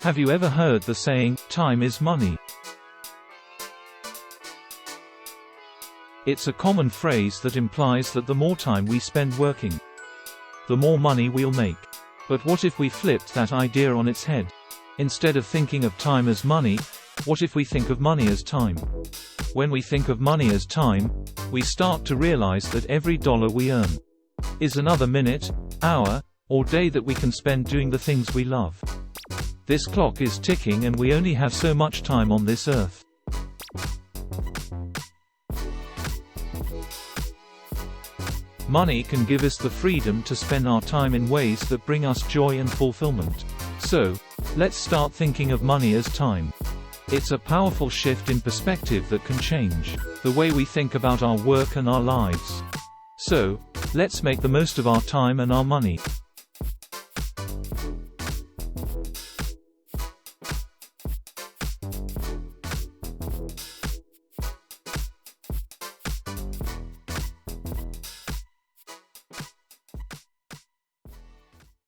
Have you ever heard the saying, "Time is money"? It's a common phrase that implies that the more time we spend working, the more money we'll make. But what if we flipped that idea on its head? Instead of thinking of time as money, what if we think of money as time? When we think of money as time, we start to realize that every dollar we earn is another minute, hour, or day that we can spend doing the things we love. This clock is ticking and we only have so much time on this earth. Money can give us the freedom to spend our time in ways that bring us joy and fulfillment. So, let's start thinking of money as time. It's a powerful shift in perspective that can change the way we think about our work and our lives. So, let's make the most of our time and our money.